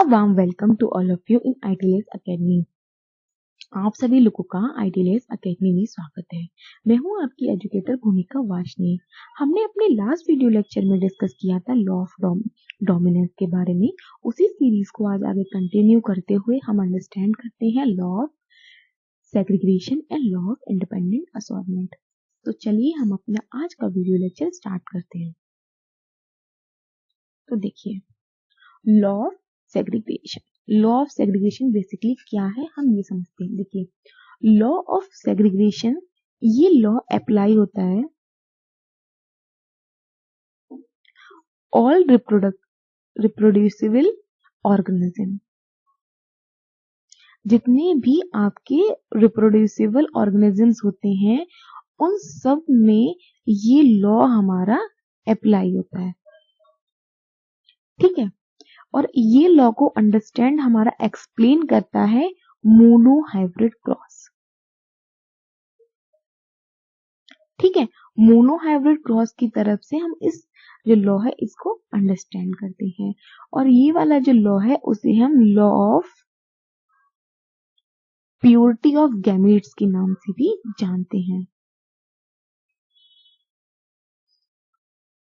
Warm welcome to all of you in Idealess academy. आप सभी लोगों का आइडियलेस एकेडमी में स्वागत है। मैं हूं आपकी एजुकेटर भूमिका वाशनी। हमने अपने लास्ट वीडियो लेक्चर में डिस्कस किया था लॉ ऑफ डोमिनेंस के बारे में। उसी सीरीज को आज आगे कंटिन्यू करते हुए हम अंडरस्टैंड करते हैं law of segregation and law of independent assortment. तो चलिए हम अपना आज का वीडियो लेक्चर स्टार्ट करते हैं। तो देखिए, law of segregation. Law of segregation basically क्या है हम ये समझते हैं। देखिए, लॉ ऑफ सेग्रीगेशन, ये लॉ अप्लाई होता है ऑल रिप्रोड्यूसिबल ऑर्गेनिज्म। जितने भी आपके रिप्रोड्यूसिबल ऑर्गेनिजम्स होते हैं उन सब में ये लॉ हमारा अप्लाई होता है, ठीक है। और ये लॉ को अंडरस्टैंड हमारा एक्सप्लेन करता है मोनोहाइब्रिड क्रॉस, ठीक है। मोनोहाइब्रिड क्रॉस की तरफ से हम इस जो लॉ है इसको अंडरस्टैंड करते हैं। और ये वाला जो लॉ है उसे हम law of purity of gametes के नाम से भी जानते हैं,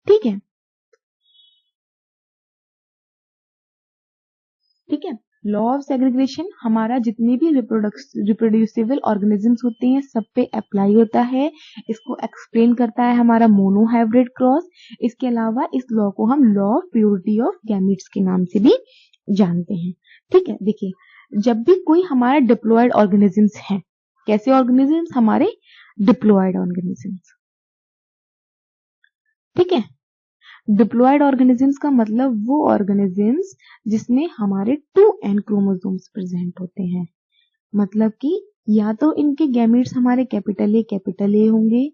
ठीक है। ठीक है, लॉ ऑफ सेग्रीगेशन हमारा जितने भी रिप्रोड्यूसिबल ऑर्गेनिजम्स होते हैं सब पे अप्लाई होता है। इसको एक्सप्लेन करता है हमारा मोनोहाइब्रिड क्रॉस। इसके अलावा इस लॉ को हम law of purity of gametes के नाम से भी जानते हैं, ठीक है। देखिए, जब भी कोई हमारा डिप्लॉयड ऑर्गेनिजम्स है, कैसे ऑर्गेनिजम्स? हमारे डिप्लॉयड ऑर्गेनिजम्स, ठीक है। डिप्लॉयड ऑर्गेनिजम्स का मतलब वो ऑर्गेनिजम्स जिसमें हमारे 2n क्रोमोसोम्स प्रेजेंट होते हैं। मतलब कि या तो इनके गैमेट्स हमारे कैपिटल ए होंगे,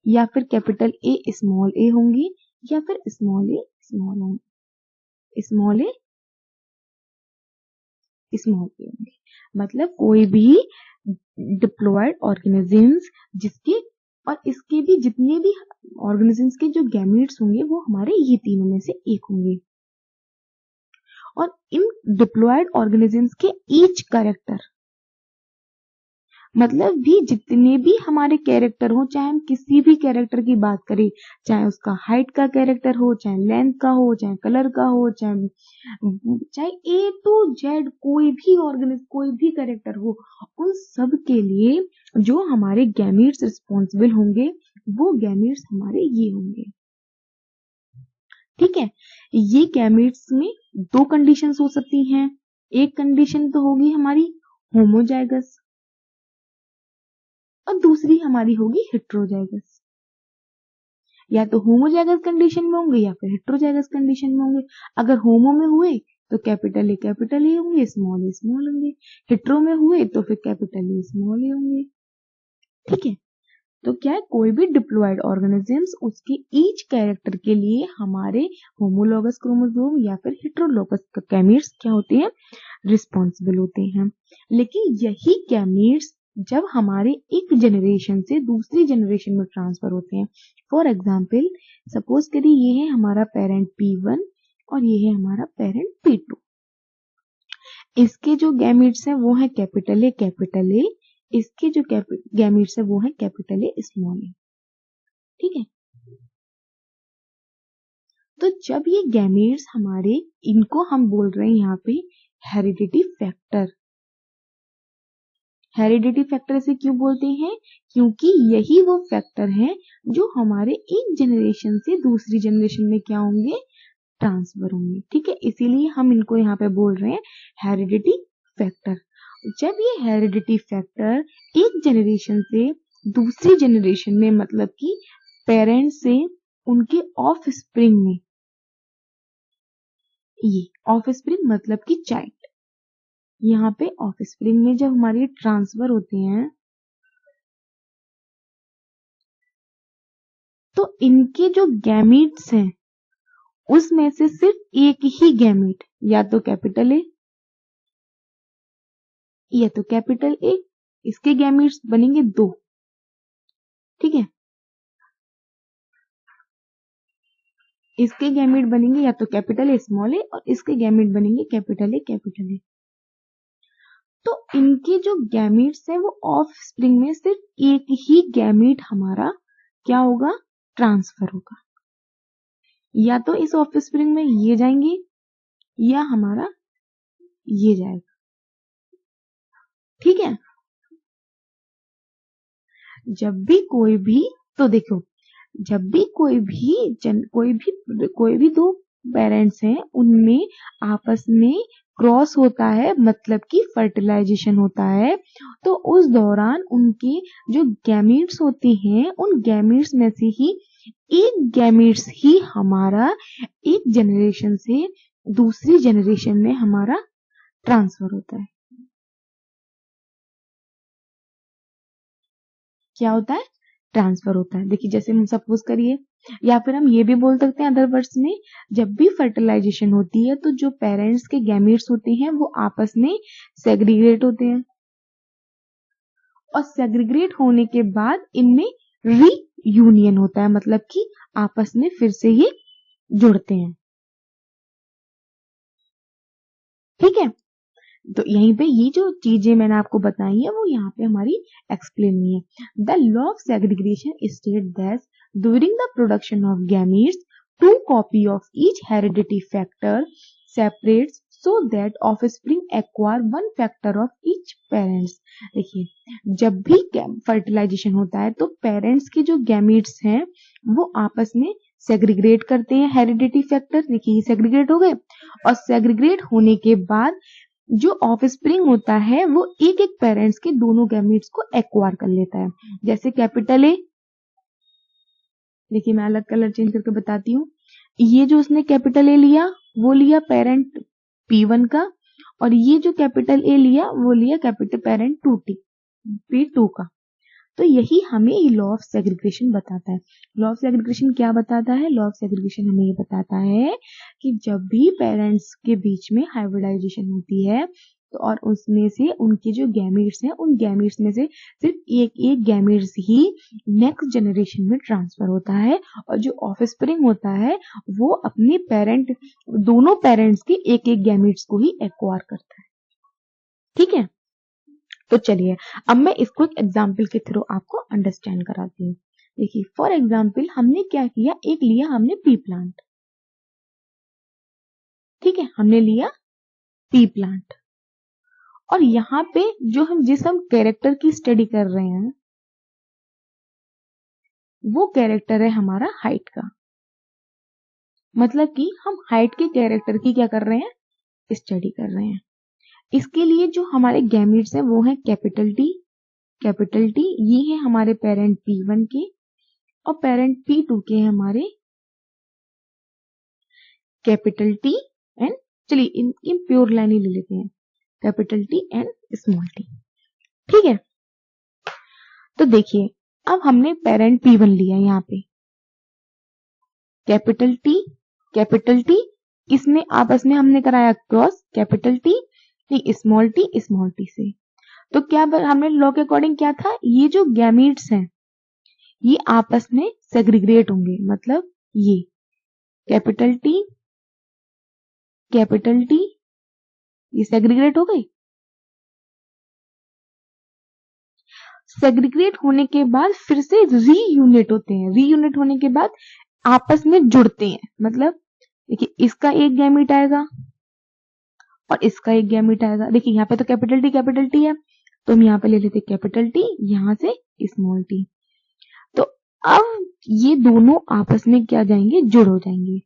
या फिर कैपिटल ए स्मॉल ए होंगी, या फिर स्मॉल ए स्मॉल होंगे, स्मॉल ए स्मॉल ए होंगे। मतलब कोई भी डिप्लॉयड ऑर्गेनिजम्स जिसके और इसके भी जितने भी ऑर्गेनिजम्स के जो गैमेट्स होंगे वो हमारे ये तीनों में से एक होंगे। और इन डिप्लॉयड ऑर्गेनिजम्स के ईच कैरेक्टर, मतलब भी जितने भी हमारे कैरेक्टर हो, चाहे हम किसी भी कैरेक्टर की बात करें, चाहे उसका हाइट का कैरेक्टर हो, चाहे लेंथ का हो, चाहे कलर का हो, चाहे ए टू जेड कोई भी ऑर्गेनिज्म कोई भी कैरेक्टर हो, उन सब के लिए जो हमारे गैमेट्स रिस्पॉन्सिबल होंगे वो गैमेट्स हमारे ये होंगे, ठीक है। ये गैमेट्स में दो कंडीशंस हो सकती हैं। एक कंडीशन तो होगी हमारी होमोजाइगस और दूसरी हमारी होगी हेट्रोजाइगस। या तो होमोजाइगस कंडीशन में होंगे या फिर हेट्रोजाइगस कंडीशन में होंगे। अगर होमो में हुए तो कैपिटल ए होंगे, स्मॉल होंगे। हेट्रो में हुए तो फिर कैपिटल ए स्मॉल ए होंगे, ठीक है। तो क्या है, कोई भी डिप्लॉयड ऑर्गेनिजम्स उसके ईच कैरेक्टर के लिए हमारे होमोलॉगस क्रोमोसोम या फिर हेट्रोलॉगस गैमेट्स क्या होते हैं, रिस्पॉन्सिबल होते हैं। लेकिन यही गैमेट्स जब हमारे एक जनरेशन से दूसरी जनरेशन में ट्रांसफर होते हैं, फॉर एग्जाम्पल सपोज करिए ये है हमारा पेरेंट P1 और ये है हमारा पेरेंट P2। इसके जो गैमेट्स हैं वो है कैपिटल ए, इसके जो गैमेट्स है वो है कैपिटल ए स्मॉल ए, ठीक है। तो जब ये गैमेट्स हमारे, इनको हम बोल रहे हैं यहाँ पे हेरिडिटी फैक्टर। हेरिडिटी फैक्टर से क्यों बोलते हैं? क्योंकि यही वो फैक्टर हैं जो हमारे एक जनरेशन से दूसरी जनरेशन में क्या होंगे, ट्रांसफर होंगे, ठीक है। इसीलिए हम इनको यहाँ पे बोल रहे हैं हेरिडिटी फैक्टर। जब ये हेरिडिटी फैक्टर एक जनरेशन से दूसरी जनरेशन में, मतलब कि पेरेंट से उनके ऑफ स्प्रिंग में, ये ऑफ स्प्रिंग मतलब कि चाइल्ड, यहाँ पे ऑफ स्प्रिंग में जब हमारे ट्रांसफर होते हैं तो इनके जो गैमेट्स हैं उसमें से सिर्फ एक ही गैमेट, या तो कैपिटल ए या तो कैपिटल ए, इसके गैमेट्स बनेंगे दो, ठीक है। इसके गैमेट बनेंगे या तो कैपिटल ए स्मॉल ए और इसके गैमेट बनेंगे कैपिटल ए कैपिटल ए। तो इनके जो गैमेट्स हैं वो ऑफ स्प्रिंग में सिर्फ एक ही गैमेट हमारा क्या होगा, ट्रांसफर होगा। या तो इस ऑफ स्प्रिंग में ये जाएंगे या हमारा ये जाएगा। ठीक है, जब भी कोई भी, तो देखो जब भी कोई भी दो पेरेंट्स हैं उनमें आपस में क्रॉस होता है, मतलब कि फर्टिलाइजेशन होता है, तो उस दौरान उनके जो गैमेट्स होते हैं उन गैमेट्स में से ही एक गैमेट्स ही हमारा एक जनरेशन से दूसरी जनरेशन में हमारा ट्रांसफर होता है। क्या होता है, ट्रांसफर होता है। देखिए जैसे हम सपोज करिए, या फिर हम ये भी बोल सकते हैं अदर वर्ड्स में, जब भी फर्टिलाइजेशन होती है तो जो पेरेंट्स के गैमेट्स होते हैं वो आपस में सेग्रीगेट होते हैं, और सेग्रीगेट होने के बाद इनमें रीयूनियन होता है, मतलब कि आपस में फिर से ये जुड़ते हैं। ठीक है, तो यहीं पे ये जो चीजें मैंने आपको बताई है वो यहाँ पे हमारी एक्सप्लेन नहीं है। The law of segregation state that during the production of gametes two copy of each heredity factor separates so that offspring acquire one factor of each parents. देखिए जब भी फर्टिलाइजेशन होता है तो पेरेंट्स के जो गैमीट्स हैं वो आपस में सेग्रीगेट करते हैं हेरिडिटी फैक्टर। देखिए सेग्रीगेट हो गए, और सेग्रीगेट होने के बाद जो ऑफस्प्रिंग होता है वो एक एक पेरेंट्स के दोनों गैमेट्स को एक्वायर कर लेता है। जैसे कैपिटल ए, देखिए मैं अलग कलर चेंज करके बताती हूँ। ये जो उसने कैपिटल ए लिया वो लिया पेरेंट P1 का, और ये जो कैपिटल ए लिया वो लिया कैपिटल पेरेंट P2 का। तो यही हमें लॉ ऑफ सेग्रीगेशन बताता है। लॉ ऑफ सेग्रीगेशन क्या बताता है, लॉ ऑफ सेग्रीगेशन हमें ये बताता है कि जब भी पेरेंट्स के बीच में हाइब्रिडाइजेशन होती है तो और उसमें से उनके जो गैमेट्स हैं उन गैमेट्स में से सिर्फ एक गैमेट्स ही नेक्स्ट जनरेशन में ट्रांसफर होता है, और जो ऑफस्प्रिंग होता है वो अपने दोनों पेरेंट्स के एक गैमेट्स को ही एक्वायर करता है। ठीक है, तो चलिए अब मैं इसको एक एग्जाम्पल के थ्रू आपको अंडरस्टैंड कराती हूँ। देखिए फॉर एग्जाम्पल हमने क्या किया, एक लिया हमने पी प्लांट। ठीक है, हमने लिया पी प्लांट, और यहाँ पे जो जिस हम कैरेक्टर की स्टडी कर रहे हैं वो कैरेक्टर है हमारा हाइट का, मतलब कि हम हाइट के कैरेक्टर की क्या कर रहे हैं, स्टडी कर रहे हैं। इसके लिए जो हमारे गैमेट्स हैं वो है कैपिटल टी, ये है हमारे पेरेंट P1 के, और पेरेंट P2 के हमारे कैपिटल टी एंड, चलिए इन प्योर लाइन ही ले लेते हैं, capital T and small T. ठीक है, तो देखिए अब हमने पेरेंट P1 लिया, यहाँ पे कैपिटल टी, इसमें आपस में हमने कराया cross capital T small T से। तो क्या हमने लॉ के अकॉर्डिंग क्या था, ये जो गैमेट्स हैं ये आपस में सेग्रीगेट होंगे, मतलब ये कैपिटल टी ये सेग्रीगेट हो गई। सेग्रीगेट होने के बाद फिर से रीयूनिट होते हैं, रीयूनिट होने के बाद आपस में जुड़ते हैं, मतलब देखिए इसका एक गैमेट आएगा और इसका एक गैमेट आएगा। देखिए यहाँ पे तो कैपिटल टी है, तो हम यहाँ पे ले लेते कैपिटल टी, यहाँ से स्मॉल टी। तो अब ये दोनों आपस में क्या जाएंगे, जुड़ हो जाएंगे,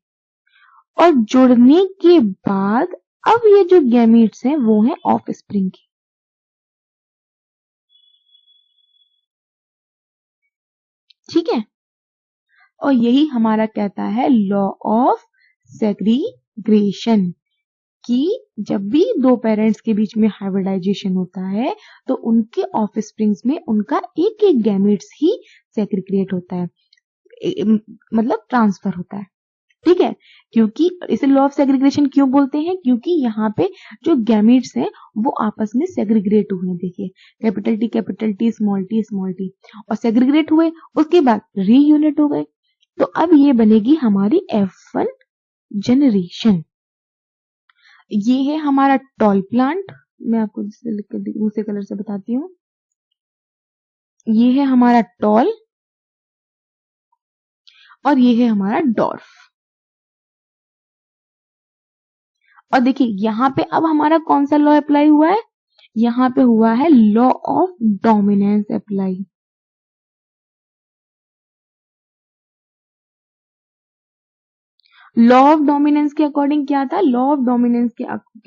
और जुड़ने के बाद अब ये जो गैमेट्स हैं वो हैं ऑफस्प्रिंग के। ठीक है, और यही हमारा कहता है लॉ ऑफ सेग्रीगेशन, कि जब भी दो पेरेंट्स के बीच में हाइब्रिडाइजेशन होता है तो उनके ऑफस्प्रिंग्स में उनका एक गैमेट्स ही सेग्रीगेट होता है, मतलब ट्रांसफर होता है। ठीक है, क्योंकि इसे लॉ ऑफ सेग्रीगेशन क्यों बोलते हैं, क्योंकि यहाँ पे जो गैमेट्स हैं वो आपस में सेग्रीगेट हुए। देखिए कैपिटल टी स्मॉल टी, और सेग्रीगेट हुए, उसके बाद रीयूनिट हो गए। तो अब ये बनेगी हमारी F1 जनरेशन। ये है हमारा टॉल प्लांट, मैं आपको दूसरे कलर से बताती हूँ। ये है हमारा टॉल और ये है हमारा डॉर्फ। और देखिए यहाँ पे अब हमारा कौन सा लॉ अप्लाई हुआ है, यहाँ पे हुआ है law of dominance apply. Law of dominance के अकॉर्डिंग क्या था, लॉ ऑफ डोमिनेंस के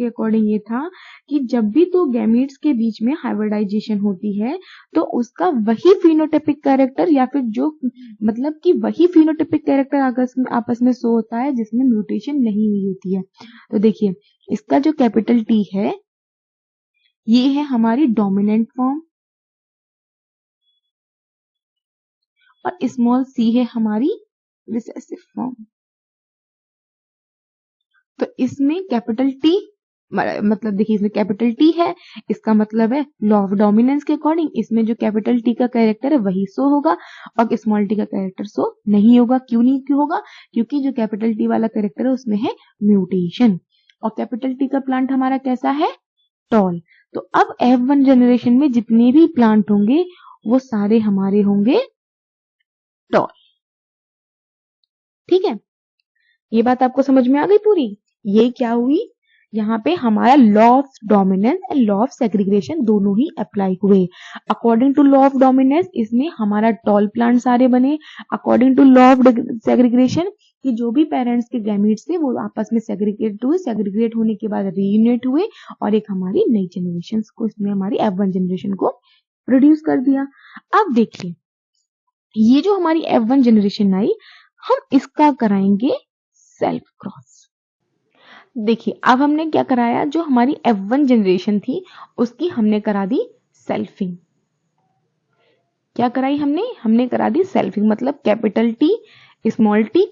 अकॉर्डिंग ये था कि जब भी दो गैमीट्स के बीच में हाइब्रिडाइजेशन होती है तो उसका वही फिनोटाइपिक कैरेक्टर या फिर जो मतलब कि वही फिनोटाइपिक कैरेक्टर आपस में शो होता है जिसमें म्यूटेशन नहीं हुई होती है। तो देखिए इसका जो कैपिटल टी है ये है हमारी डोमिनेंट फॉर्म और स्मॉल सी है हमारी रिसेसिव फॉर्म। तो इसमें कैपिटल टी मतलब देखिए इसमें कैपिटल टी है, इसका मतलब है लॉ ऑफ डोमिनेंस के अकॉर्डिंग इसमें जो कैपिटल टी का कैरेक्टर है वही शो होगा और स्मॉल टी का कैरेक्टर शो नहीं होगा। क्यों होगा, क्योंकि जो कैपिटल टी वाला कैरेक्टर है उसमें है म्यूटेशन और कैपिटल टी का प्लांट हमारा कैसा है, टॉल। तो अब F1 जनरेशन में जितने भी प्लांट होंगे वो सारे हमारे होंगे टॉल। ठीक है, ये बात आपको समझ में आ गई पूरी। ये क्या हुई, यहाँ पे हमारा law of dominance and law of segregation दोनों ही अप्लाई हुए। According to law of dominance इसमें हमारा टॉल प्लांट सारे बने। According to law of segregation कि जो भी पेरेंट्स के गैमीट्स थे वो आपस में सेग्रीगेट हुए, सेग्रीगेट होने के बाद रीयूनिट हुए और एक हमारी नई जनरेशन को इसमें हमारी F1 जनरेशन को प्रोड्यूस कर दिया। अब देखिए ये जो हमारी F1 जनरेशन आई हम इसका कराएंगे सेल्फ क्रॉस। देखिए अब हमने क्या कराया, जो हमारी F1 जनरेशन थी उसकी हमने करा दी सेल्फिंग। क्या कराई हमने करा दी सेल्फिंग, मतलब capital T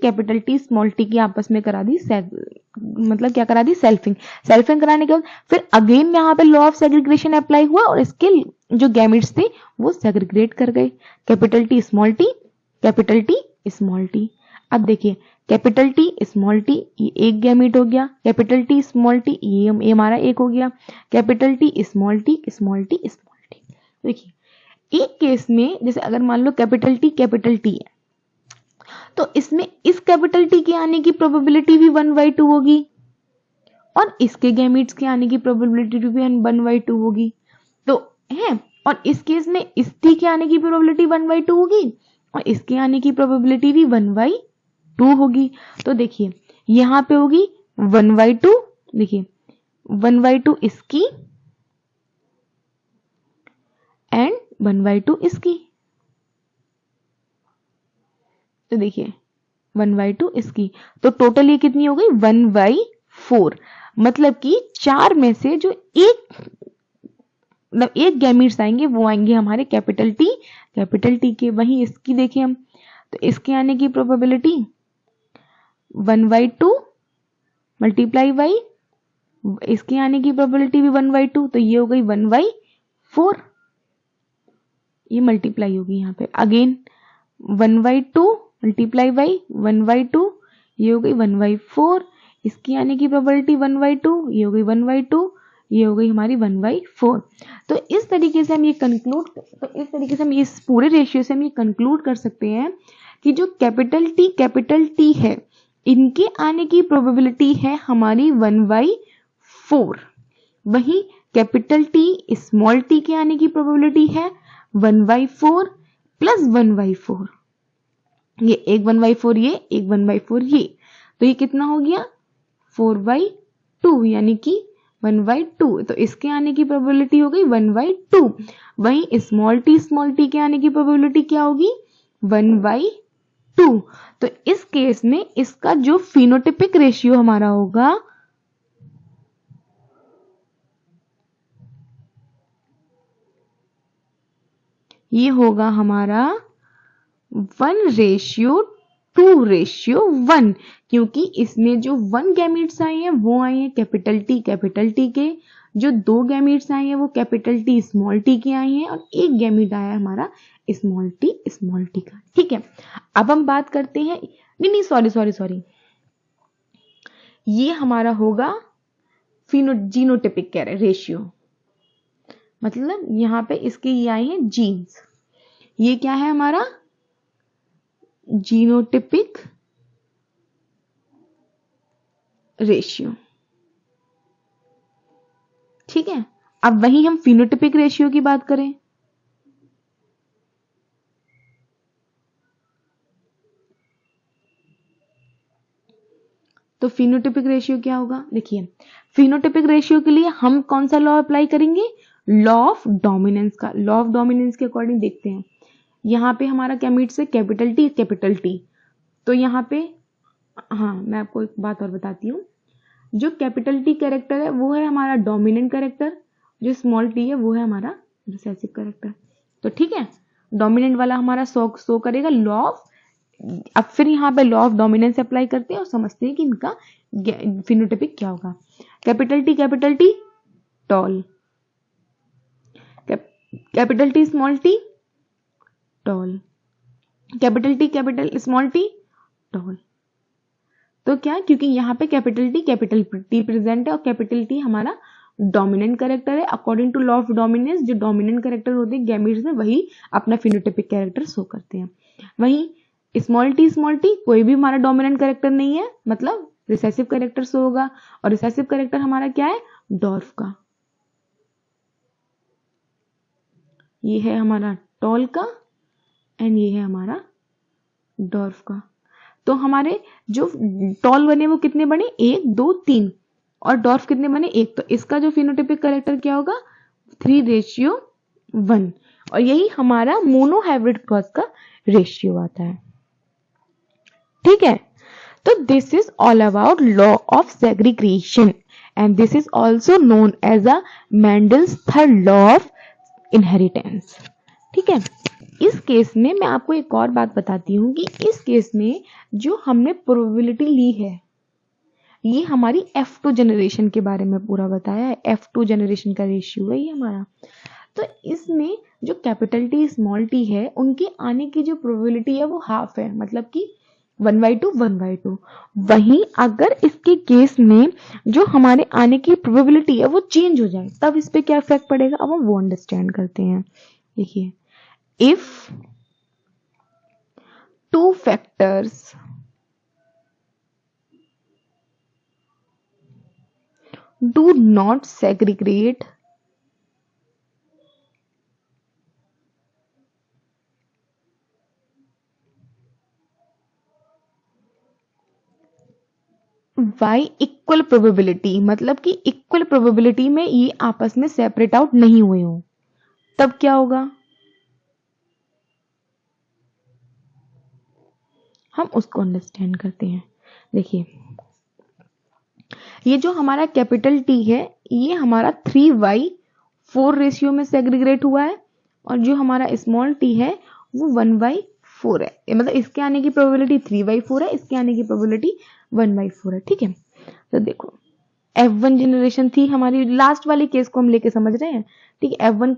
capital T small T की आपस में करा दी मतलब क्या करा दी सेल्फिंग। सेल्फिंग कराने के बाद फिर अगेन यहाँ पे लॉ ऑफ सेग्रीगेशन अप्लाई हुआ और इसके जो गैमेट्स थे वो सेग्रीगेट कर गए, capital T small T, capital T small T. अब देखिए कैपिटल टी स्मॉल टी ये एक गैमेट हो गया, कैपिटल टी स्मॉल टी ये हमारा एक हो गया, capital T small T small T small T. देखिए एक केस में जैसे अगर मान लो कैपिटल टी है तो इसमें इस कैपिटल टी के आने की प्रोबेबिलिटी भी 1/2 होगी और इसके गैमेट्स के आने की प्रोबेबिलिटी भी 1/2 होगी। तो है और इस केस में इस टी के आने की प्रोबेबिलिटी 1/2 होगी और इसके आने की प्रोबेबिलिटी भी 1/2 होगी। तो देखिए यहां पे होगी 1/2, देखिए 1/2 इसकी एंड 1/2 इसकी। तो देखिए 1/2 इसकी, तो टोटल ये कितनी हो गई 1/4। मतलब कि चार में से जो एक गैमीट्स आएंगे वो आएंगे हमारे कैपिटल टी के। वहीं इसकी देखिए हम, तो इसके आने की प्रोबेबिलिटी 1/2 मल्टीप्लाई बाई इसके आने की प्रोबेबिलिटी भी 1/2, तो ये हो गई 1/4। ये मल्टीप्लाई होगी यहाँ पे अगेन 1/2 मल्टीप्लाई बाई 1/2, ये हो गई 1/4। इसकी आने की प्रोबेबिलिटी 1/2, ये हो गई 1/2, ये हो गई हमारी 1/4। तो इस तरीके से हम ये इस पूरे रेशियो से हम ये कंक्लूड कर सकते हैं कि जो कैपिटल टी है इनके आने की प्रोबेबिलिटी है हमारी 1/4। वहीं कैपिटल टी स्मॉल टी के आने की प्रोबेबिलिटी है 1/4 प्लस 1/4। ये एक 1/4 ये एक 1/4 ये, तो ये कितना हो गया 4/2 यानी कि 1/2। तो इसके आने की प्रोबेबिलिटी हो गई 1/2। वहीं स्मॉल टी के आने की प्रोबेबिलिटी क्या होगी 1/2। तो इस केस में इसका जो फिनोटिपिक रेशियो हमारा होगा ये होगा हमारा 1:2। 2:1, क्योंकि इसमें जो 1 गैमीट्स आए हैं वो आए हैं कैपिटल टी के, जो 2 गैमीट्स आए हैं वो कैपिटल टी स्मॉल टी के आए हैं, और 1 गैमीट आया हमारा स्मॉल टी का। ठीक है, अब हम बात करते हैं, नहीं सॉरी, ये हमारा होगा जीनोटिपिक कह रहे रेशियो, मतलब यहां पे इसके ये आए हैं जीन्स, ये क्या है हमारा जीनोटिपिक रेशियो। ठीक है, अब वही हम फिनोटिपिक रेशियो की बात करें, तो फिनोटिपिक रेशियो क्या होगा, देखिए फिनोटिपिक रेशियो के लिए हम कौन सा लॉ अप्लाई करेंगे, लॉ ऑफ डोमिनेंस का। लॉ ऑफ डोमिनेंस के अकॉर्डिंग देखते हैं, यहां पे हमारा क्या मीट्स है कैपिटल टी, तो यहां पे हाँ मैं आपको एक बात और बताती हूँ, जो कैपिटल टी कैरेक्टर है वो है हमारा डोमिनेंट कैरेक्टर, जो स्मॉल टी है वो है हमारा रिसेसिव कैरेक्टर। तो ठीक है, डोमिनेंट वाला हमारा शो करेगा लॉ ऑफ, अब फिर यहाँ पे लॉ ऑफ डोमिनेंस अप्लाई करते हैं और समझते हैं कि इनका फिनोटाइपिक क्या होगा। Capital T tall, capital T small T tall, capital small T tall. तो क्या, क्योंकि यहाँ पे कैपिटल टी प्रेजेंट है और कैपिटल टी हमारा डोमिनेंट कैरेक्टर है। According to law of dominance जो डोमिनेंट कैरेक्टर होते हैं गैमीट्स में वही अपना फिनोटाइपिक कैरेक्टर शो करते हैं। वहीं स्मॉल टी कोई भी हमारा डोमिनेंट कैरेक्टर नहीं है, मतलब रिसेसिव कैरेक्टर शो होगा, और रिसेसिव कैरेक्टर हमारा क्या है डॉर्फ का, ये है हमारा टॉल का एंड ये है हमारा डॉर्फ का। तो हमारे जो टॉल बने वो कितने बने 1 2 3 और डॉर्फ कितने बने 1, तो इसका जो फिनोटाइपिक कैरेक्टर क्या होगा 3:1, और यही हमारा मोनोहाइब्रिड क्रॉस का रेशियो आता है। ठीक है, तो this is all about law of segregation and this is also known as a Mendel's third law of inheritance. ठीक है, इस केस में मैं आपको एक और बात बताती हूं कि इस केस में जो हमने प्रोबेबिलिटी ली है ये हमारी F2 जनरेशन के बारे में पूरा बताया है, F2 जनरेशन का रेशियो है ये हमारा। तो इसमें जो कैपिटल टी स्मॉल टी है उनके आने की जो प्रोबेबिलिटी है वो हाफ है, मतलब कि 1/2। वहीं अगर इसके केस में जो हमारे आने की प्रोबेबिलिटी है वो चेंज हो जाए तब इस पे क्या इफेक्ट पड़ेगा, अब हम वो अंडरस्टैंड करते हैं। देखिए, if 2 factors do not segregate by equal probability, मतलब कि इक्वल प्रोबेबिलिटी में ये आपस में सेपरेट आउट नहीं हुए हो, तब क्या होगा, हम उसको अंडरस्टैंड करते हैं। देखिए, ये जो हमारा कैपिटल टी है ये हमारा 3/4 रेशियो में सेग्रीगेट हुआ है, और जो हमारा स्मॉल टी है वो 1/4 है, मतलब इसके आने की प्रोबेबिलिटी 3/4 है, इसके आने की प्रोबेबिलिटी 1/4 है। ठीक है, तो देखो F1 जनरेशन थी हमारी, लास्ट वाले केस को हम लेके समझ रहे हैं। ठीक है, F1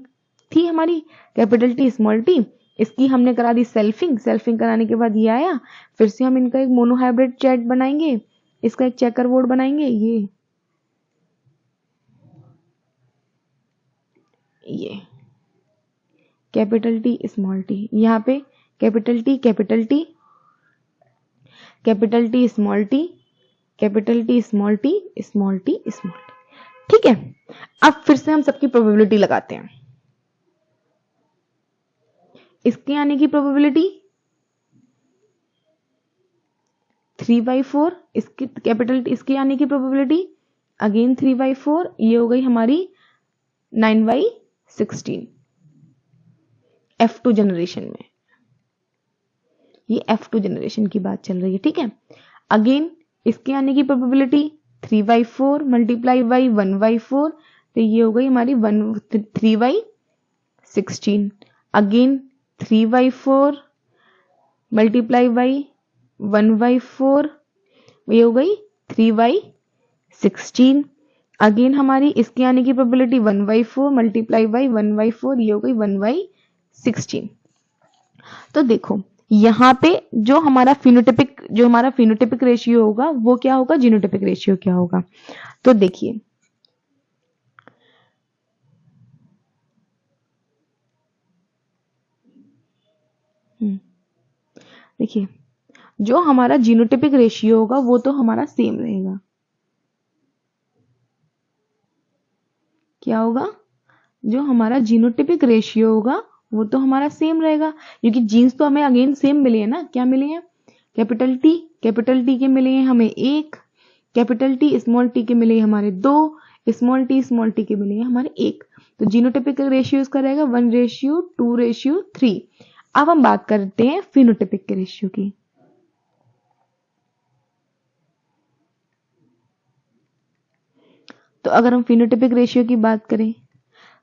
थी हमारी कैपिटल टी स्मॉल टी, इसकी हमने करा दी सेल्फिंग कराने के बाद ये आया, फिर से हम इनका एक मोनोहाइब्रिड चैट बनाएंगे, इसका एक चेकर बोर्ड बनाएंगे, ये कैपिटल टी स्मॉल टी, यहाँ पे capital T small T, capital T small T small T. ठीक है, अब फिर से हम सबकी प्रोबेबिलिटी लगाते हैं। इसके आने की प्रोबेबिलिटी 3/4, इसकी कैपिटल इसके आने की प्रोबेबिलिटी अगेन 3/4, ये हो गई हमारी 9/16 F2 जनरेशन में, ये F2 जनरेशन की बात चल रही है। ठीक है, अगेन इसके आने की प्रोबेबिलिटी 3/4 मल्टीप्लाई बाई 1/4, तो ये हो गई हमारी 3/16, अगेन 3/4 मल्टीप्लाई बाई 1/4, ये हो गई 3/16। अगेन हमारी इसके आने की प्रोबेबिलिटी 1/4 मल्टीप्लाई बाई 1/4, ये हो गई 1/16। तो देखो यहाँ पे जो हमारा फिनोटिपिक रेशियो होगा वो क्या होगा, जीनोटिपिक रेशियो क्या होगा। तो देखिए देखिए जो हमारा जीनोटिपिक रेशियो होगा वो तो हमारा सेम रहेगा। क्या होगा, जो हमारा जीनोटिपिक रेशियो होगा वो तो हमारा सेम रहेगा, क्योंकि जीन्स तो हमें अगेन सेम मिले हैं ना। क्या मिले हैं, कैपिटल टी के मिले हैं हमें 1, कैपिटल टी स्मॉल टी के मिले हमारे 2, स्मॉल टी के मिले हैं हमारे 1। तो जीनोटिपिक रेशियो इसका रहेगा 1:2:3। अब हम बात करते हैं फिनोटिपिक के रेशियो की। तो अगर हम फिनोटिपिक रेशियो की बात करें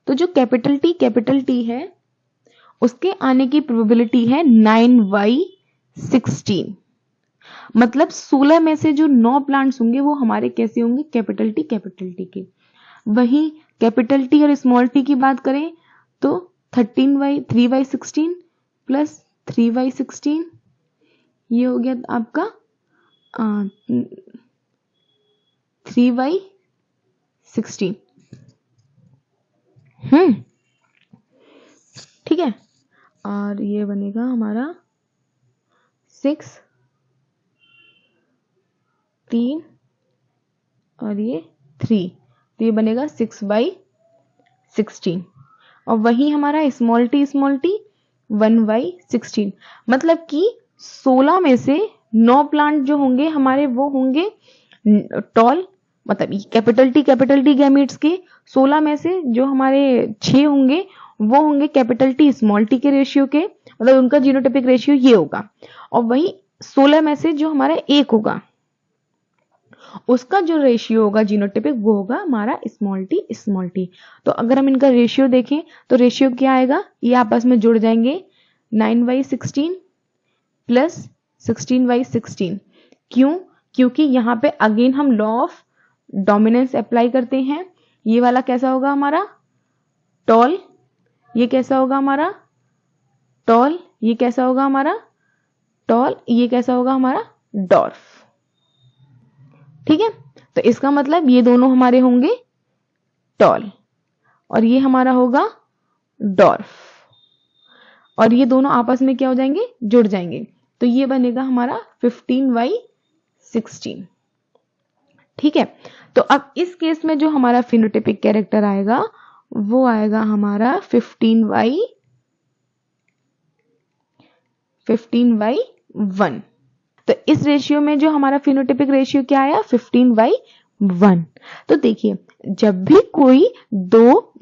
तो जो कैपिटल टी है उसके आने की प्रोबेबिलिटी है 9/16। मतलब 16 में से जो 9 प्लांट्स होंगे वो हमारे कैसे होंगे, कैपिटल टी के। वहीं कैपिटल टी और स्मॉल टी की बात करें तो 3/16 प्लस 3/16, ये हो गया आपका 3/16। ठीक है, और ये बनेगा हमारा 6, 3 और ये 3, तो ये बनेगा 6/16। और वही हमारा स्मॉल टी 1/16। मतलब कि 16 में से 9 प्लांट जो होंगे हमारे वो होंगे टॉल, मतलब कैपिटल टी गैमीट्स के 16 में से जो हमारे 6 होंगे वो होंगे कैपिटल टी स्मॉल टी के रेशियो के, मतलब उनका जीनोटिपिक रेशियो ये होगा। और वही 16 में से जो हमारा 1 होगा उसका जो रेशियो होगा जीनोटिपिक वो होगा हमारा स्मॉल टी। तो अगर हम इनका रेशियो देखें तो रेशियो क्या आएगा, ये आपस में जुड़ जाएंगे 9/16 प्लस 16/16। क्यों, क्योंकि यहाँ पे अगेन हम लॉ ऑफ डोमिनेंस अप्लाई करते हैं। ये वाला कैसा होगा हमारा टॉल, ये कैसा होगा हमारा टॉल, ये कैसा होगा हमारा टॉल, ये कैसा होगा हमारा डॉर्फ। ठीक है, तो इसका मतलब ये दोनों हमारे होंगे टॉल और ये हमारा होगा डॉर्फ, और ये दोनों आपस में क्या हो जाएंगे, जुड़ जाएंगे। तो ये बनेगा हमारा 15/16। ठीक है, तो अब इस केस में जो हमारा फिनोटिपिक कैरेक्टर आएगा वो आएगा हमारा 15/1। तो इस रेशियो में जो हमारा फिनोटिपिक रेशियो क्या आया 15/1। तो देखिए जब भी कोई दो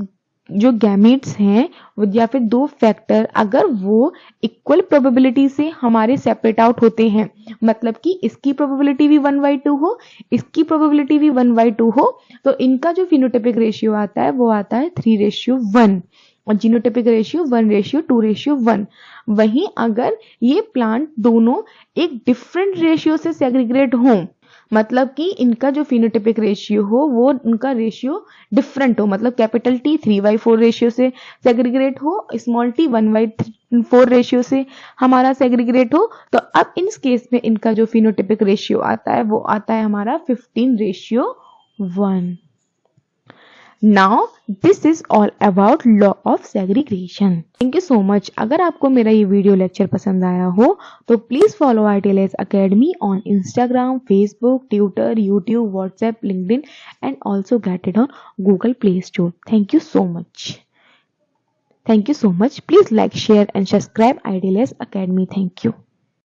जो गैमीट्स हैं या फिर दो फैक्टर अगर वो इक्वल प्रोबेबिलिटी से हमारे सेपरेट आउट होते हैं, मतलब कि इसकी प्रोबेबिलिटी भी 1/2 हो, इसकी प्रोबेबिलिटी भी 1/2 हो, तो इनका जो फिनोटिपिक रेशियो आता है वो आता है 3:1 और जीनोटिपिक रेशियो 1:2:1। वहीं अगर ये प्लांट दोनों एक डिफरेंट रेशियो से सेग्रीगेट हों, मतलब कि इनका जो फिनोटिपिक रेशियो हो वो उनका रेशियो डिफरेंट हो, मतलब कैपिटल टी 3/4 रेशियो से सेग्रीगेट हो, स्मॉल टी 1/4 रेशियो से हमारा सेग्रीगेट हो, तो अब इन केस में इनका जो फिनोटिपिक रेशियो आता है वो आता है हमारा 15:1। Now this is all about law of segregation. Thank you so much. अगर आपको मेरा ये वीडियो लेक्चर पसंद आया हो तो please follow ITLS Academy on Instagram, Facebook, Twitter, YouTube, WhatsApp, LinkedIn and also get it on Google Play Store. Thank you so much. Thank you so much. Please like, share and subscribe ITLS Academy. Thank you.